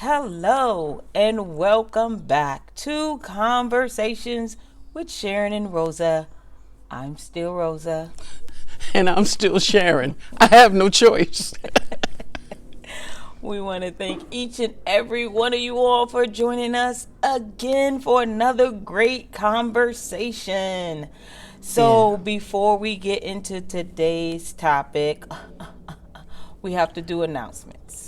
Hello and welcome back to Conversations with Sharon and Rosa. I'm still Rosa. And I'm still Sharon. I have no choice. We want to thank each and every one of you all for joining us again for another great conversation. So, before we get into today's topic, we have to do announcements.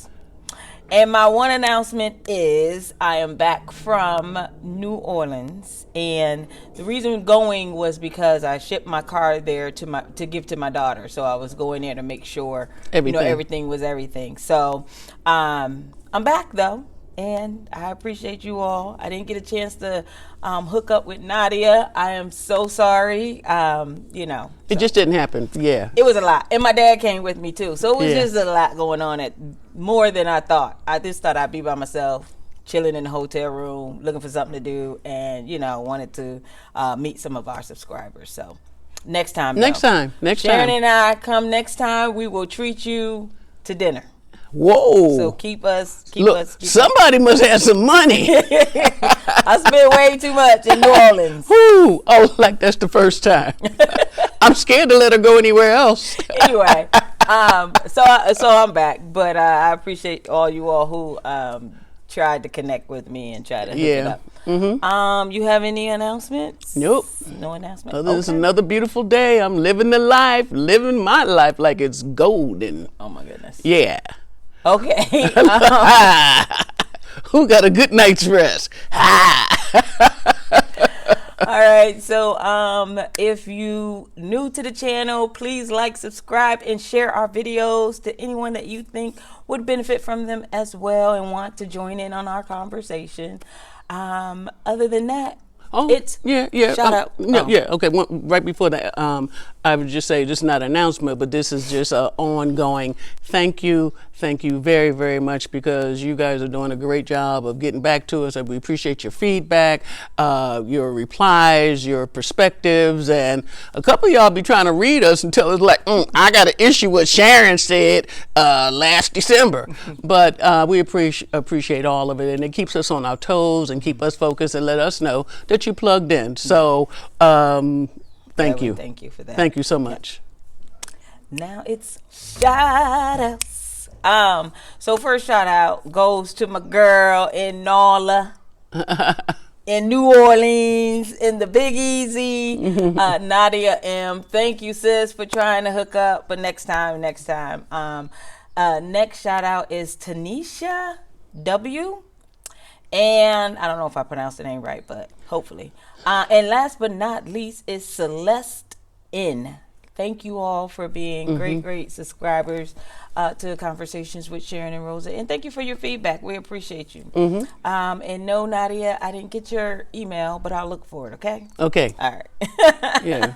And my one announcement is I am back from New Orleans, and the reason going was because I shipped my car there to give to my daughter. So I was going there to make sure everything was everything. So I'm back though, and I appreciate you all. I didn't get a chance to hook up with Nadia. I am so sorry. It just didn't happen. Yeah. It was a lot. And my dad came with me too. So it was just a lot going on, at more than I thought. I just thought I'd be by myself, chilling in the hotel room, looking for something to do, and, wanted to meet some of our subscribers. So next time. Sharon and I come next time. We will treat you to dinner. Whoa. So keep us. Somebody must have some money. I spent way too much in New Orleans. Whoo. Oh, like that's the first time. I'm scared to let her go anywhere else. Anyway, so I'm back, but I appreciate all you all who tried to connect with me and try to hook it up. Mm-hmm. You have any announcements? Nope. No announcements. It's another beautiful day. I'm living living my life like it's golden. Oh my goodness. Yeah. Okay. Who got a good night's rest? All right, so if you new to the channel, please like, subscribe, and share our videos to anyone that you think would benefit from them as well and want to join in on our conversation. Other than that, shout out. Okay. Right before that, I would just say, just not an announcement, but this is just an ongoing thank you very, very much, because you guys are doing a great job of getting back to us, and we appreciate your feedback, your replies, your perspectives, and a couple of y'all be trying to read us and tell us like, I got an issue what Sharon said last December, but we appreciate all of it, and it keeps us on our toes and keep us focused and let us know that you plugged in. So thank you. Thank you for that. Thank you so much. Now it's shout outs. So first shout out goes to my girl in NOLA, in New Orleans, in the Big Easy, Nadia M. Thank you, sis, for trying to hook up, but next time. Next shout out is Tanisha W. And I don't know if I pronounced the name right, but hopefully. And last but not least is Celeste N. Thank you all for being great subscribers to Conversations with Sharon and Rosa. And thank you for your feedback. We appreciate you. And no, Nadia, I didn't get your email, but I'll look for it, okay? Okay. All right. Yeah.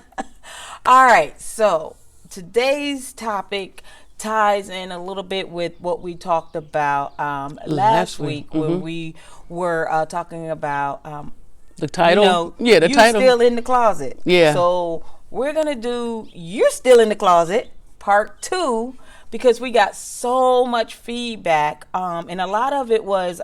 All right. So today's topic ties in a little bit with what we talked about last week when we were talking about the title. The title. Still in the closet. Yeah. So we're going to do You're Still in the Closet, part 2, because we got so much feedback. And a lot of it was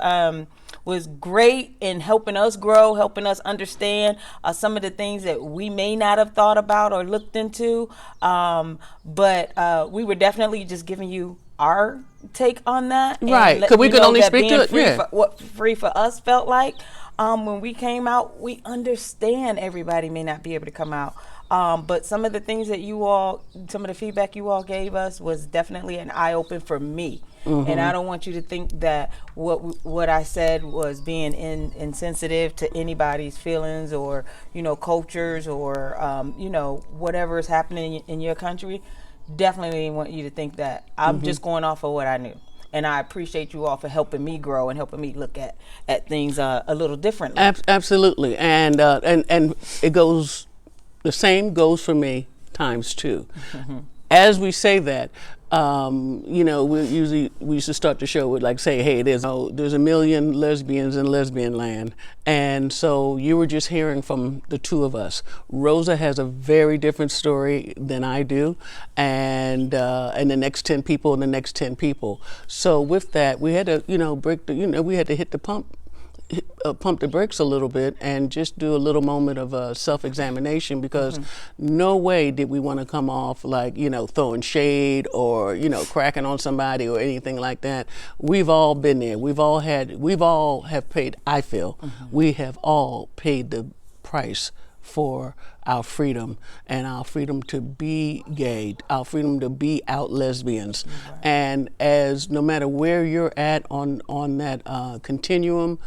great in helping us grow, helping us understand some of the things that we may not have thought about or looked into. But we were definitely just giving you our take on that. Right, because we could only speak to it. What free for us felt like. When we came out, we understand everybody may not be able to come out. But some of the things that some of the feedback you all gave us was definitely an eye-open for me. And I don't want you to think that what I said was being insensitive to anybody's feelings or, cultures or, whatever is happening in your country. Definitely want you to think that I'm just going off of what I knew. And I appreciate you all for helping me grow and helping me look at things a little differently. Absolutely. And it goes, the same goes for me times 2. As we say that, You know, we used to start the show with like say, hey, there's a million lesbians in lesbian land, and so you were just hearing from the two of us. Rosa has a very different story than I do, and the next 10 people and the next 10 people. So with that, we had to, we had to hit the pump the brakes a little bit and just do a little moment of self-examination, because no way did we want to come off like, throwing shade or, cracking on somebody or anything like that. We've all been there. We've all have paid, I feel, we have all paid the price for our freedom, and our freedom to be gay, our freedom to be out lesbians. Right. And as no matter where you're at on that continuum,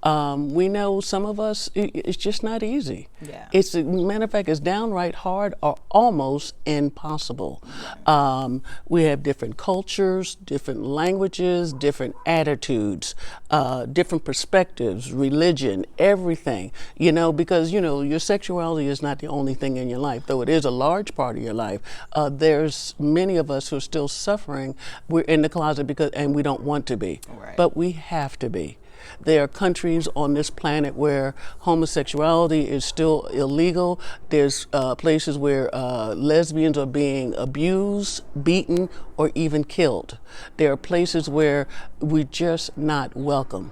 we know some of us, it's just not easy. Yeah. It's, a matter of fact, it's downright hard or almost impossible. Right. We have different cultures, different languages, different attitudes, different perspectives, religion, everything, because, your sexuality is not the only thing in your life, though it is a large part of your life. There's many of us who are still suffering. We're in the closet and we don't want to be, right. But we have to be. There are countries on this planet where homosexuality is still illegal. There's places where lesbians are being abused, beaten, or even killed. There are places where we're just not welcome.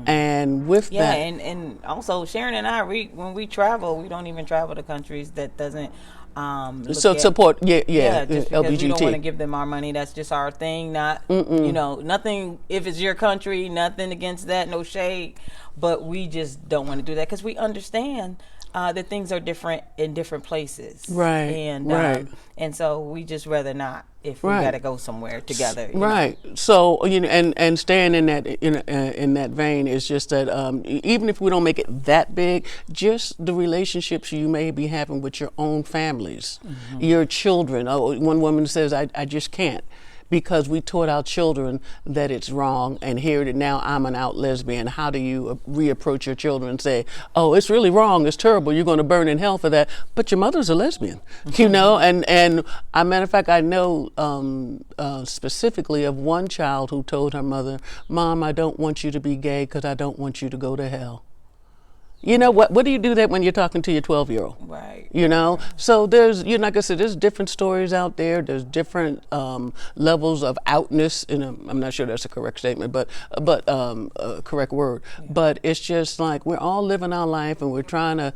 And with that, and also Sharon and I, when we travel, we don't even travel to countries that doesn't support just because LGBT. we don't want to give them our money. That's just our thing. Not nothing. If it's your country, nothing against that. No shade, but we just don't want to do that because we understand that things are different in different places. Right. And so we just rather not if we got to go somewhere together. Right. So and staying in that vein is just that even if we don't make it that big, just the relationships you may be having with your own families, your children. One woman says, "I just can't." Because we taught our children that it's wrong, and here now I'm an out lesbian. How do you reapproach your children and say, "Oh, it's really wrong, it's terrible, you're going to burn in hell for that"? But your mother's a lesbian, And as a matter of fact, I know specifically of one child who told her mother, "Mom, I don't want you to be gay because I don't want you to go to hell." What do you do that when you're talking to your 12-year-old? Right. So there's, like I said, there's different stories out there. There's different levels of outness. I'm not sure that's a correct statement, but a correct word. Yeah. But it's just like we're all living our life and we're trying to,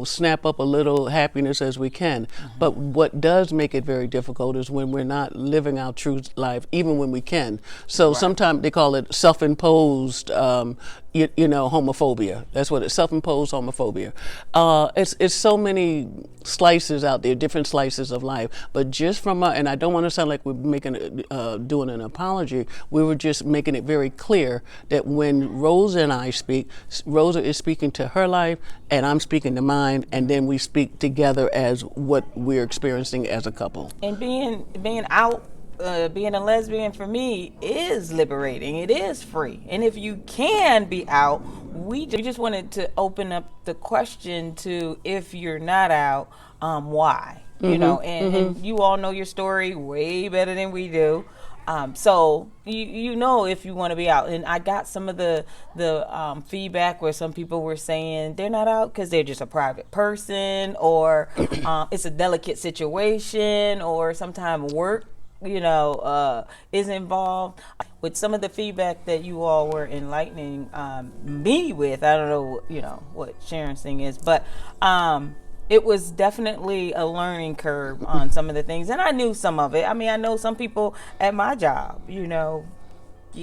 snap up a little happiness as we can. But what does make it very difficult is when we're not living our true life, even when we can. So sometimes they call it self-imposed homophobia. That's what it's, self-imposed homophobia. It's so many slices out there, different slices of life. But just from and I don't want to sound like we're doing an apology. We were just making it very clear that when Rosa and I speak, Rosa is speaking to her life, and I'm speaking to mine, and then we speak together as what we're experiencing as a couple. And being out. Being a lesbian for me is liberating. It is free. And if you can be out, we just wanted to open up the question to, if you're not out, why? And you all know your story way better than we do. So you know if you want to be out. And I got some of the feedback where some people were saying they're not out because they're just a private person, or it's a delicate situation, or sometimes work is involved. With some of the feedback that you all were enlightening me with, I don't know, what Sharon's thing is, but it was definitely a learning curve on some of the things, and I knew some of it. I mean, I know some people at my job, you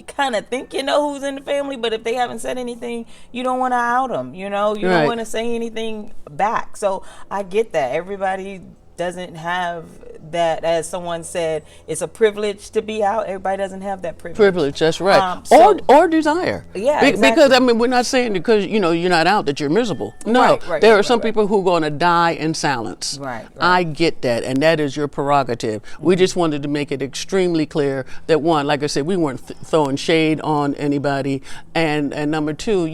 kind of think you know who's in the family, but if they haven't said anything, you don't want to out them, you don't want to say anything back. So I get that. Everybody doesn't have that, as someone said, it's a privilege to be out. Everybody doesn't have that privilege. That's right. Or desire. Yeah, exactly. Because we're not saying because you're not out that you're miserable. No, there are some people who are going to die in silence. Right. I get that, and that is your prerogative. We just wanted to make it extremely clear that, one, like I said, we weren't throwing shade on anybody, and number two,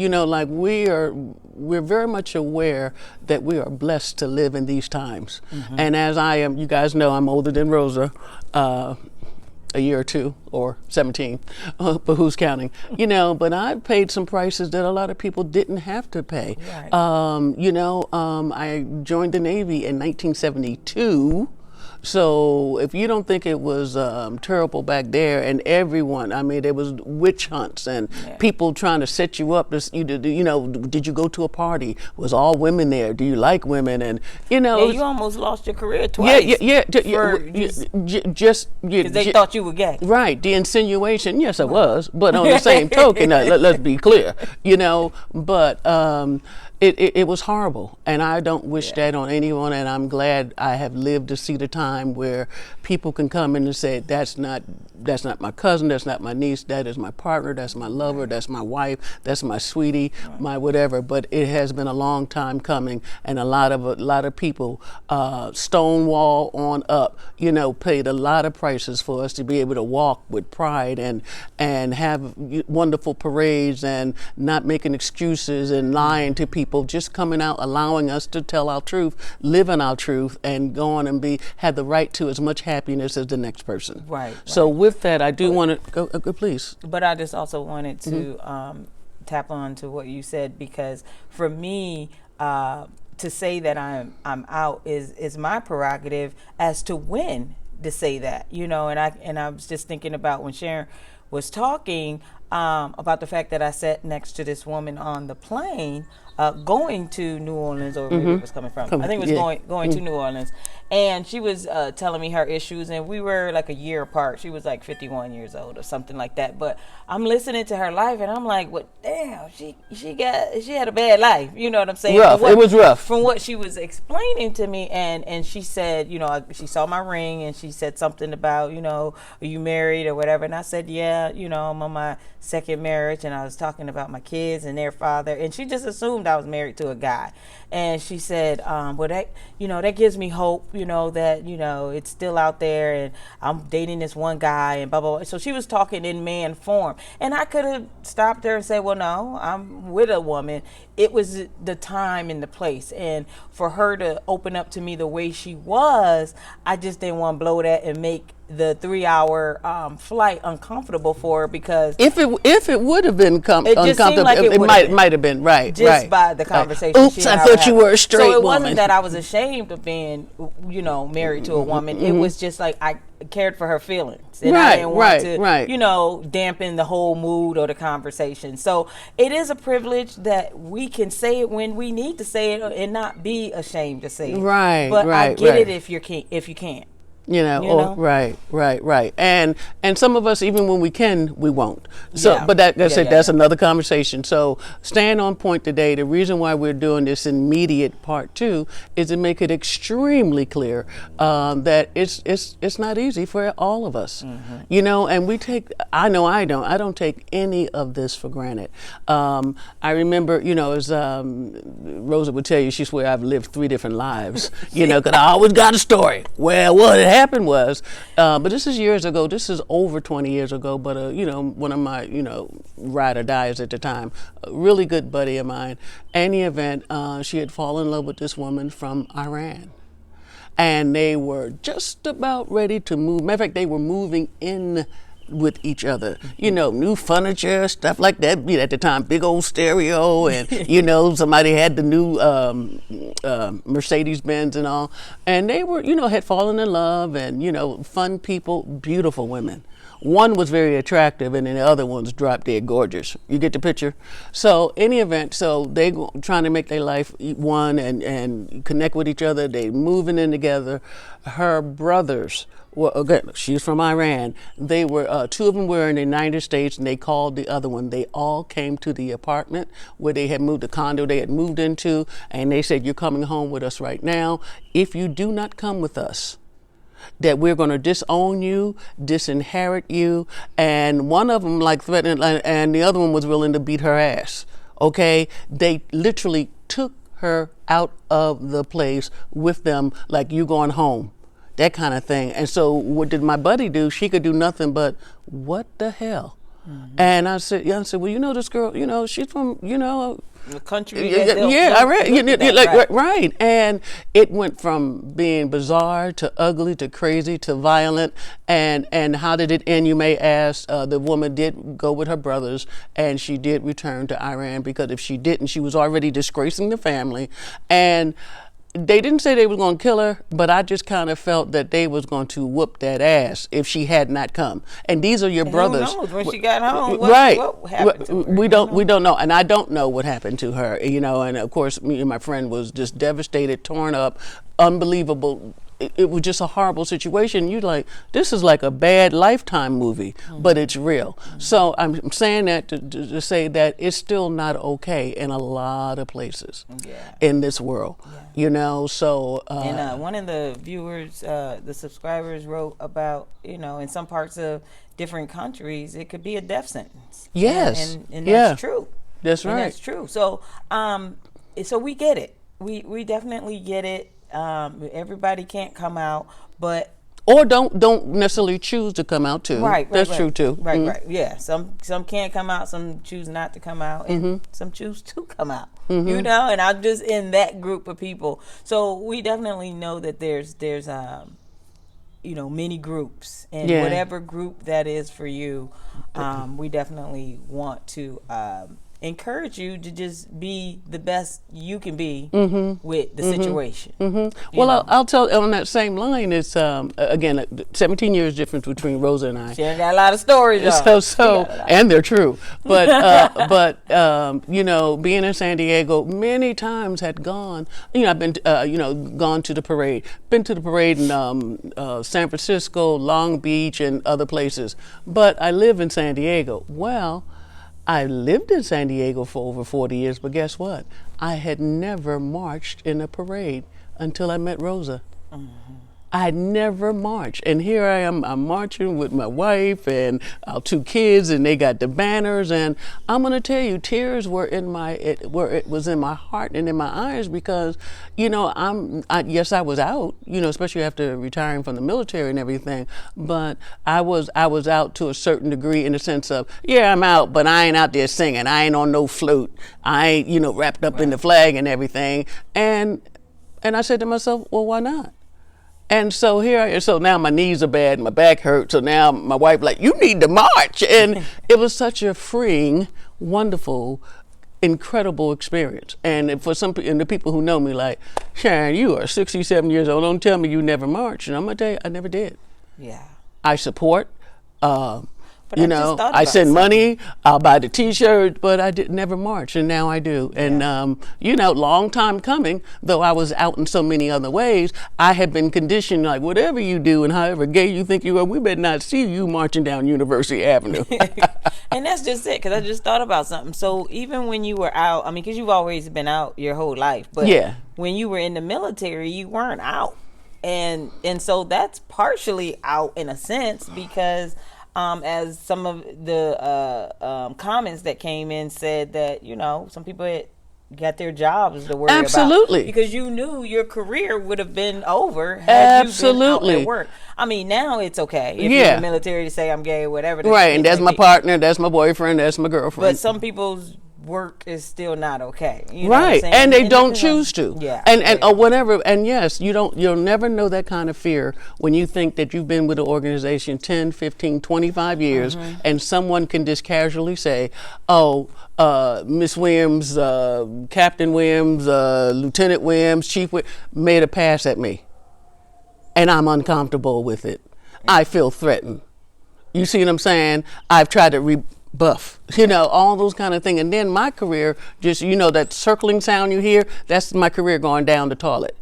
we're very much aware that we are blessed to live in these times. And as I am, you guys know I'm older than Rosa. a year or two or 17, but who's counting? But I paid some prices that a lot of people didn't have to pay. Right. I joined the Navy in 1972. So if you don't think it was terrible back there, and everyone, I mean, there was witch hunts and people trying to set you up. Did you go to a party? Was all women there? Do you like women? And you almost lost your career twice. Because they thought you were gay. Right, the insinuation. Yes, I was, but on the same token, let's be clear. But it was horrible, and I don't wish that on anyone. And I'm glad I have lived to see the time where people can come in and say, that's not my cousin, that's not my niece, that is my partner, that's my lover, that's my wife, that's my sweetie, my whatever. But it has been a long time coming, and a lot of people, Stonewall on up, paid a lot of prices for us to be able to walk with pride and have wonderful parades and not making excuses and lying to people, just coming out, allowing us to tell our truth, live in our truth, and go on and have the right to as much happiness as the next person. Right. So with that, I do want to go, please. But I just also wanted to tap on to what you said, because for me, to say that I'm out is my prerogative as to when to say that, and I was just thinking about when Sharon was talking about the fact that I sat next to this woman on the plane going to New Orleans, or where it was coming from. I think it was going to New Orleans. And she was telling me her issues, and we were like a year apart. She was like 51 years old or something like that. But I'm listening to her life, and I'm like, "What? Damn, she had a bad life." You know what I'm saying? Rough. It was rough. From what she was explaining to me, and she said, she saw my ring, and she said something about, are you married or whatever? And I said, yeah, I'm on my second marriage, and I was talking about my kids and their father, and she just assumed I was married to a guy. And she said, well, that gives me hope, that, it's still out there, and I'm dating this one guy, and blah, blah, blah. So she was talking in man form. And I could have stopped her and said, well, no, I'm with a woman. It was the time and the place. And for her to open up to me the way she was, I just didn't want to blow that and make the 3-hour flight uncomfortable for her, because if it would have been uncomfortable, like it might have been right. Just by the conversation. Oops, I thought you were a straight woman. So it wasn't that I was ashamed of being, married to a woman. It was just like I cared for her feelings, and I didn't want to, dampen the whole mood or the conversation. So it is a privilege that we can say it when we need to say it and not be ashamed to say it. Right. But I get it if you can't. Right. And some of us, even when we can, we won't. So, but that's another conversation. So staying on point today, the reason why we're doing this immediate part 2 is to make it extremely clear that it's not easy for all of us, and I don't take any of this for granted. I remember, as Rosa would tell you, she swear I've lived 3 different lives, because I always got a story. Well, what happened was, but this is years ago. This is over 20 years ago. But one of my ride or dies at the time, a really good buddy of mine. Any event, she had fallen in love with this woman from Iran, and they were just about ready to move. Matter of fact, they were moving in with each other, new furniture, stuff like that. At the time, big old stereo, and somebody had the new Mercedes Benz and all, and they were, had fallen in love, and fun people, beautiful women. One was very attractive, and then the other one's drop dead gorgeous. You get the picture? So, any event, so they trying to make their life one and connect with each other. They moving in together. Her brothers, she's from Iran. They were 2 of them were in the United States, and they called the other one. They all came to the apartment where they had moved, the condo they had moved into, and they said, "You're coming home with us right now. If you do not come with us, that we're going to disown you, disinherit you." And one of them threatened, and the other one was willing to beat her ass. Okay, they literally took her out of the place with them, like, you going home, that kind of thing. And so what did my buddy do? She could do nothing but, what the hell? And I said, well, this girl, she's from, the country. I read. Right. Right, and it went from being bizarre to ugly to crazy to violent. And how did it end? You may ask. The woman did go with her brothers, and she did return to Iran, because if she didn't, she was already disgracing the family. And they didn't say they were going to kill her, but I just kind of felt that they was going to whoop that ass if she had not come. And these are your brothers. Who knows when she got home? Right. What happened to her? We don't know, and I don't know what happened to her. And of course, me and my friend was just devastated, torn up, unbelievable. It was just a horrible situation. You're like, this is like a bad Lifetime movie, but it's real. So I'm saying that to say that it's still not okay in a lot of places in this world. So and one of the viewers, the subscribers, wrote about, in some parts of different countries, it could be a death sentence. Yes, and that's true. That's right. And that's true. So, so we get it. We definitely get it. Everybody can't come out, but or don't necessarily choose to come out too. Right. That's true too. Right. Right. Yeah. Some can't come out. Some choose not to come out, and some choose to come out. And I'm just in that group of people. So we definitely know that there's many groups, and whatever group that is for you, we definitely want to encourage you to just be the best you can be with the situation. Well, I'll tell on that same line. It's again 17 years difference between Rosa and I. She got a lot of stories. And they're true. But being in San Diego many times had gone. I've been gone to the parade. Been to the parade in San Francisco, Long Beach, and other places. But I live in San Diego. Well, I lived in San Diego for over 40 years, but guess what? I had never marched in a parade until I met Rosa. I had never marched, and here I am. I'm marching with my wife and our 2 kids, and they got the banners. And I'm gonna tell you, tears were it was in my heart and in my eyes, because, yes, I was out, especially after retiring from the military and everything. But I was out to a certain degree, in the sense of, I'm out, but I ain't out there singing. I ain't on no flute. I ain't wrapped up in the flag and everything. And I said to myself, well, why not? And so so now my knees are bad, my back hurts. So now my wife like, you need to march. And it was such a freeing, wonderful, incredible experience. And for and the people who know me, like, Sharon, you are 67 years old. Don't tell me you never marched. And I'm gonna tell you, I never did. Yeah. I support. But I send money, I'll buy the T-shirt, but I did never march, and now I do. And, long time coming, though I was out in so many other ways, I had been conditioned, like, whatever you do and however gay you think you are, we better not see you marching down University Avenue. And that's just it, because I just thought about something. So even when you were out, because you've always been out your whole life, but when you were in the military, you weren't out. And so that's partially out in a sense, because as some of the comments that came in said that, some people had got their jobs to worry about. Because you knew your career would have been over had you been out at work. Now it's okay if you're in the military to say I'm gay or whatever. Right, and that's my partner, that's my boyfriend, that's my girlfriend. But some people's work is still not okay. Right, and they don't choose to. Or whatever. And yes, you'll never know that kind of fear when you think that you've been with an organization 10, 15, 25 years, and someone can just casually say, Miss Williams, Captain Williams, Lieutenant Williams, Chief Williams, made a pass at me. And I'm uncomfortable with it. I feel threatened. You see what I'm saying? I've tried to rebuff, all those kind of things. And then my career, just, that circling sound you hear, that's my career going down the toilet.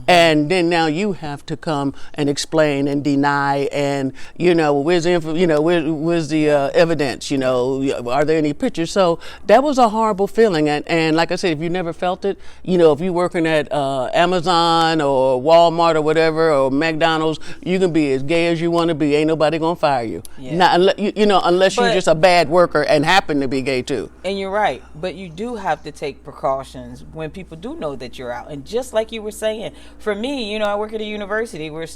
And then now you have to come and explain and deny, and where's the where's the evidence? Are there any pictures? So that was a horrible feeling, and like I said, if you never felt it, if you're working at Amazon or Walmart or whatever or McDonald's, you can be as gay as you want to be. Ain't nobody gonna fire you. Not unless you're just a bad worker and happen to be gay too. And you're right, but you do have to take precautions when people do know that you're out, and just like you were saying. for me, I work at a university where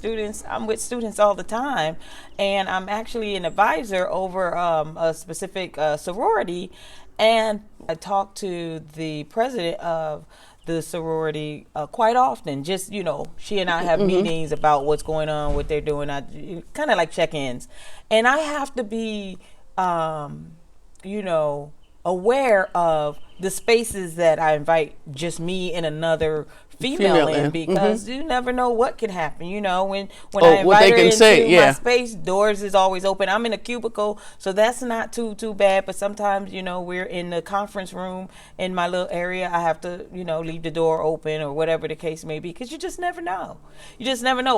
I'm with students all the time, and I'm actually an advisor over a specific sorority. And I talk to the president of the sorority quite often. Just, she and I have meetings about what's going on, what they're doing. I kind of like check-ins. And I have to be, aware of the spaces that I invite just me and another female in, because you never know what can happen. When I invite her into my space, doors is always open. I'm in a cubicle, so that's not too bad. But sometimes, we're in the conference room in my little area. I have to, leave the door open or whatever the case may be, because you just never know.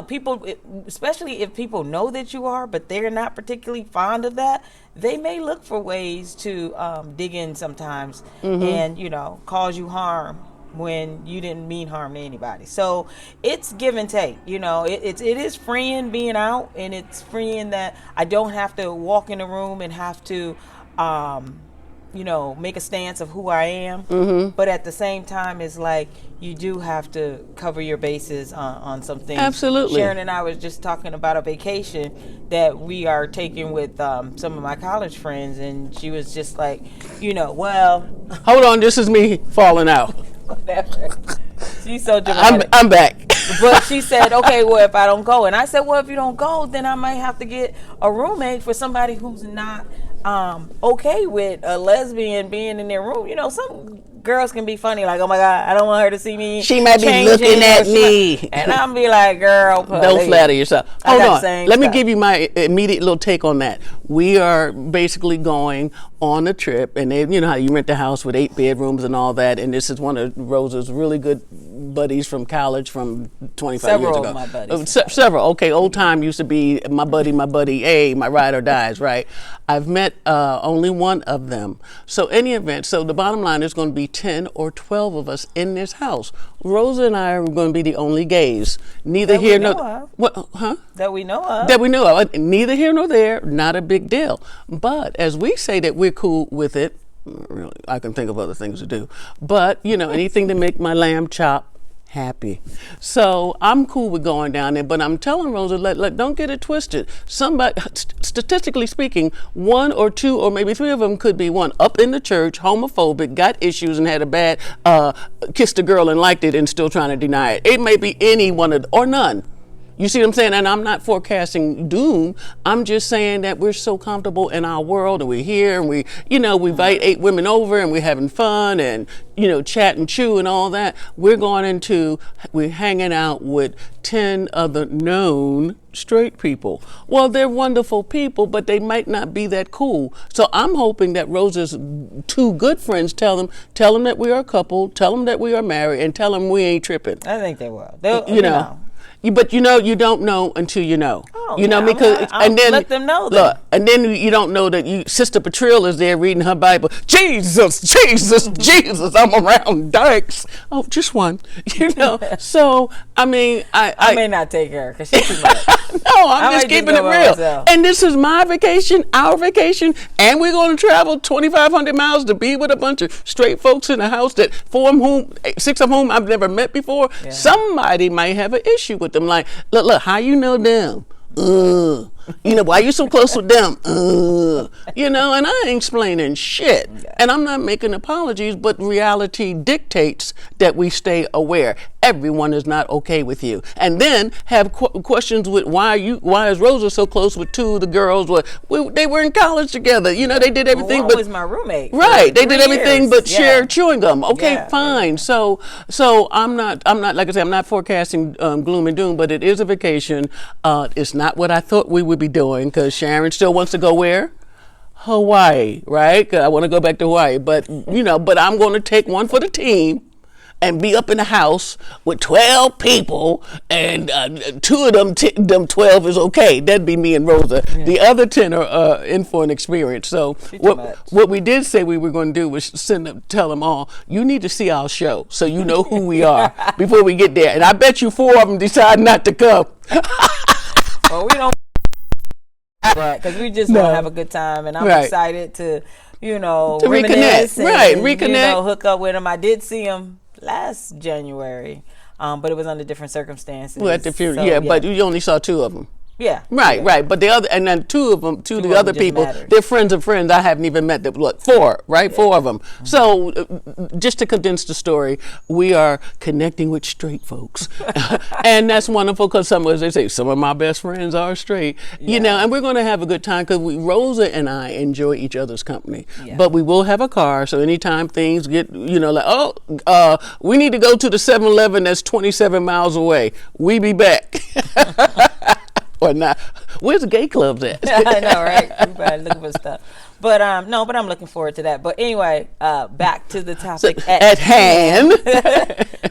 People, especially if people know that you are, but they're not particularly fond of that, they may look for ways to dig in sometimes and, cause you harm when you didn't mean harm to anybody. So it's give and take. It is freeing being out, and it's freeing that I don't have to walk in the room and have to make a stance of who I am. But at the same time, it's like you do have to cover your bases on some things. Absolutely. Sharon and I was just talking about a vacation that we are taking with some of my college friends, and she was just like, well, hold on, this is me falling out. Whatever. She's so dramatic. I'm back. But she said, okay, well, if I don't go. And I said, well, if you don't go, then I might have to get a roommate for somebody who's not okay with a lesbian being in their room. Some girls can be funny, like, oh my God, I don't want her to see me. She might be looking at me. And I'll be like, girl, please. Don't flatter yourself. Hold on. Let me give you my immediate little take on that. We are basically going on a trip, and you know how you rent the house with 8 bedrooms and all that, and this is one of Rosa's really good buddies from college from 25 years ago. Several of my buddies. Several. Okay, old time used to be my buddy A, my ride or dies, right? I've met only one of them. So any event, so the bottom line is going to be 10 or 12 of us in this house. Rosa and I are going to be the only gays. Neither that here nor that we know of. That we know of. Neither here nor there. Not a big deal. But as we say that we're cool with it, really, I can think of other things to do. But anything to make my lamb chop happy. So I'm cool with going down there, but I'm telling Rosa, don't get it twisted. Somebody, statistically speaking, 1 or 2 or maybe 3 of them could be one up in the church, homophobic, got issues and had a bad, kissed a girl and liked it and still trying to deny it. It may be any one of, or none. You see what I'm saying? And I'm not forecasting doom. I'm just saying that we're so comfortable in our world, and we're here, and we invite 8 women over, and we're having fun, and, chat and chew and all that. We're hanging out with 10 other known straight people. Well, they're wonderful people, but they might not be that cool. So I'm hoping that Rosa's 2 good friends tell them that we are a couple, tell them that we are married, and tell them we ain't tripping. I think they will. But you don't know until you know. Oh, because and then let them know. Look, and then you don't know that Sister Patril is there reading her Bible. Jesus, I'm around dykes. Oh, just one. So I mean, I may not take her because she's too much. No, I'm just keeping it real. Myself. And this is my vacation, our vacation, and we're going to travel 2,500 miles to be with a bunch of straight folks in a house that 6 of whom I've never met before. Yeah. Somebody might have an issue with them. Like, look, how you know them? Why you so close with them? And I ain't explaining shit. And I'm not making apologies, but reality dictates that we stay aware. Everyone is not okay with you. And then have questions with why is Rosa so close with 2 of the girls? They were in college together. They did everything. One was my roommate. Right. They did everything but share chewing gum. Okay, fine. Yeah. So I'm not, like I said, I'm not forecasting gloom and doom, but it is a vacation. It's not what I thought we would be doing, because Sharon still wants to go where? Hawaii, right? 'Cause I want to go back to Hawaii, but I'm going to take one for the team and be up in the house with 12 people, and 2 of them 12 is okay. That'd be me and Rosa. Yeah. The other 10 are in for an experience. So what we did say we were going to do was tell them all, you need to see our show so you know who we are before we get there. And I bet you 4 of them decide not to come. Well, we don't, because we just want to have a good time, and I'm excited to reconnect, and, reconnect, hook up with them. I did see them last January. but it was under different circumstances. Well, at the funeral, So, but you only saw two of them. yeah, Right, yeah. right. But the other, and then two of the of other them just people, mattered. they're friends of friends. I haven't even met them. Look, four, right? Four of them. So, just to condense the story, we are connecting with straight folks, and that's wonderful because as they say, some of my best friends are straight. You know, and we're going to have a good time because Rosa and I enjoy each other's company. Yeah. But we will have a car, so anytime things get, like, we need to go to the 7-Eleven that's 27 miles away. We be back. Or not. Where's the gay clubs at? I know, right? Everybody looking for stuff. But no, but I'm looking forward to that. But anyway, back to the topic at hand.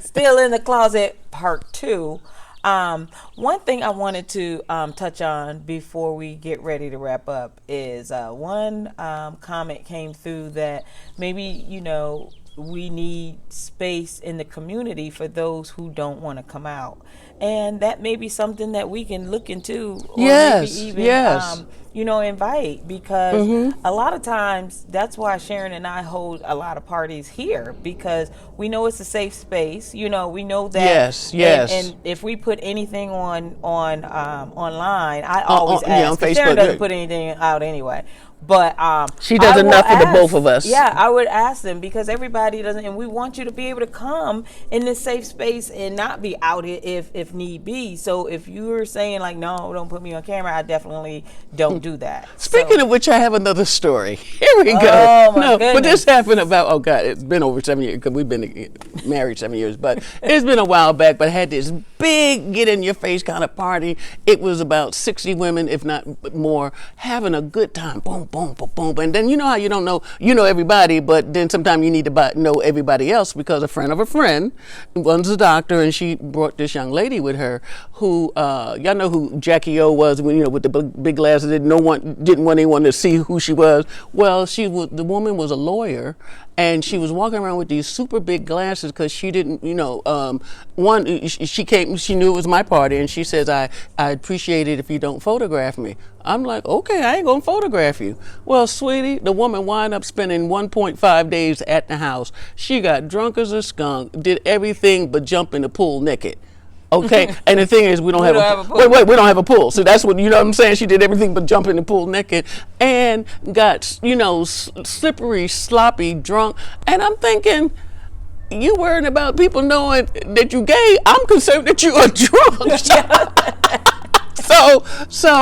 Still in the closet, part 2. One thing I wanted to touch on before we get ready to wrap up is one comment came through that maybe, we need space in the community for those who don't want to come out. And that may be something that we can look into, or maybe even, invite, because a lot of times that's why Sharon and I hold a lot of parties here, because we know it's a safe space. We know that. Yes. And if we put anything on online, I always ask. On But Facebook, Sharon doesn't put anything out anyway. But she does enough for the both of us. Yeah, I would ask them, because everybody doesn't, and we want you to be able to come in this safe space and not be outed if need be. So if you're saying like, no, don't put me on camera, I definitely don't do that. Speaking of which, I have another story. Here we go. Oh, my goodness. But this happened it's been over 7 years because we've been married 7 years, but it's been a while back. But I had this big get in your face kind of party. It was about 60 women, if not more, having a good time. Boom, boom, boom, boom. And then you know how you don't know, everybody, but then sometimes you need to know everybody else, because a friend of a friend, one's a doctor, and she brought this young lady with her who, y'all know who Jackie O was, with the big glasses. Didn't want anyone to see who she was. Well, the woman was a lawyer, and she was walking around with these super big glasses because she didn't, she came, she knew it was my party, and she says, I appreciate it if you don't photograph me. I'm like, okay, I ain't gonna photograph you. Well, sweetie, the woman wound up spending 1.5 days at the house. She got drunk as a skunk, did everything but jump in the pool naked. Okay, and the thing is, we don't have a pool. Wait, we don't have a pool. So that's what, what I'm saying? She did everything but jump in the pool naked and got, slippery, sloppy, drunk. And I'm thinking, you worrying about people knowing that you gay? I'm concerned that you are drunk.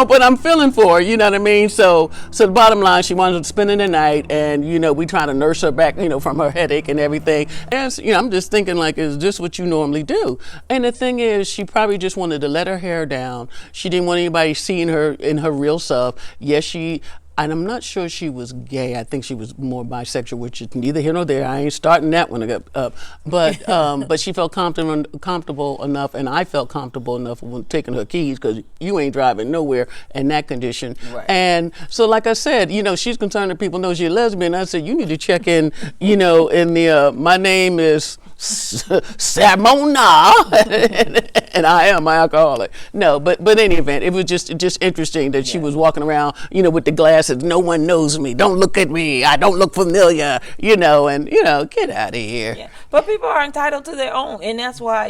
But I'm feeling for her, you know what I mean? So the bottom line, she wanted to spend the night, and, we trying to nurse her back, from her headache and everything. And, I'm just thinking, like, is this what you normally do? And the thing is, she probably just wanted to let her hair down. She didn't want anybody seeing her in her real self. Yes, and I'm not sure she was gay. I think she was more bisexual, which is neither here nor there. I ain't starting that one up. But she felt comfortable enough, and I felt comfortable enough when taking her keys, because you ain't driving nowhere in that condition. Right. And so, like I said, she's concerned that people know she's a lesbian. I said, you need to check in, in the, my name is Samona, and I am my alcoholic. No, but in any event, it was just interesting that she was walking around, with the glasses. No one knows me. Don't look at me. I don't look familiar. Get out of here. Yeah. But people are entitled to their own, and that's why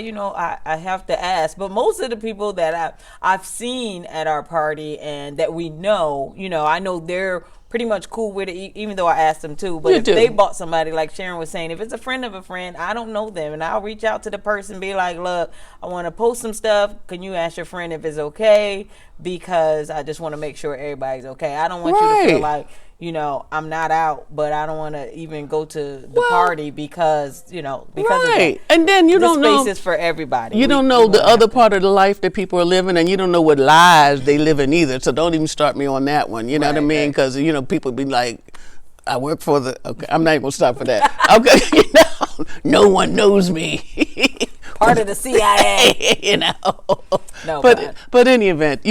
I have to ask. But most of the people that I've seen at our party and that we know, I know they're pretty much cool with it, even though I asked them too. But if they bought somebody, like Sharon was saying, if it's a friend of a friend, I don't know them, and I'll reach out to the person, be like, look, I want to post some stuff. Can you ask your friend if it's okay? Because I just want to make sure everybody's okay. I don't want you to feel like, I'm not out, but I don't want to even go to the party because of that. And then you don't know. This space is for everybody. You don't know the other part of the life that people are living, and you don't know what lives they live in either. So don't even start me on that one. You know what I mean? Because people be like, I work for okay, I'm not even gonna stop for that. Okay, no one knows me. Part of the CIA. No, but in any event,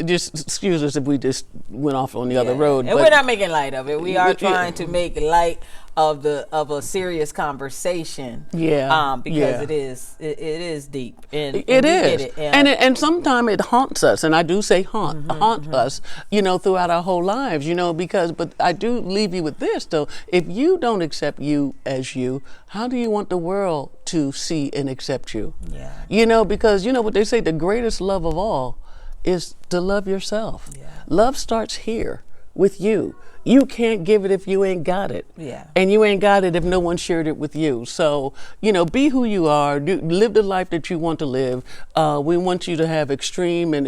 just excuse us if we just went off on the other road. And we're not making light of it. We are trying to make light of a serious conversation. Yeah, because yeah. it is deep, and It we is, get it. and sometimes it haunts us, and I do say haunt us, throughout our whole lives, because. But I do leave you with this though: if you don't accept you as you, how do you want the world to see and accept you? Yeah. Because what they say: the greatest love of all is to love yourself. Yeah. Love starts here with you. You can't give it if you ain't got it. Yeah. And you ain't got it if no one shared it with you. So, be who you are. Live the life that you want to live. We want you to have extreme and,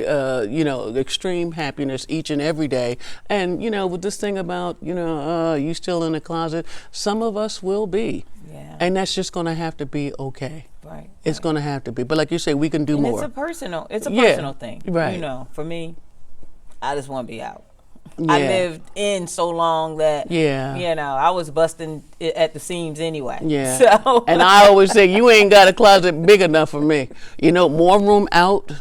extreme happiness each and every day. And, with this thing about, you still in the closet, some of us will be. Yeah. And that's just going to have to be okay. Right. It's going to have to be. But like you say, we can do And more. it's a personal thing. Right. For me, I just want to be out. Yeah. I lived in so long that Yeah. I was busting it at the seams anyway. Yeah. So And I always say, you ain't got a closet big enough for me. More room out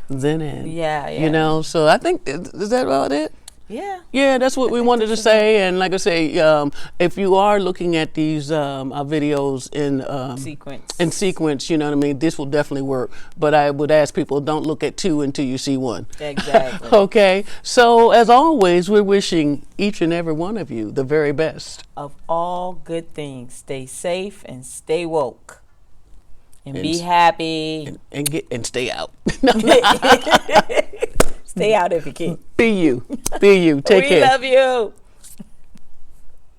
than in. Yeah. So I think, is that about it? Yeah. Yeah, that's what we wanted to say. And like I say, if you are looking at these our videos in sequence, you know what I mean, this will definitely work. But I would ask people, don't look at 2 until you see 1. Exactly. Okay. So as always, we're wishing each and every one of you the very best. Of all good things, stay safe and stay woke. And be happy. And stay out. Stay out if you can. Be you. Be you. Take care. We love you.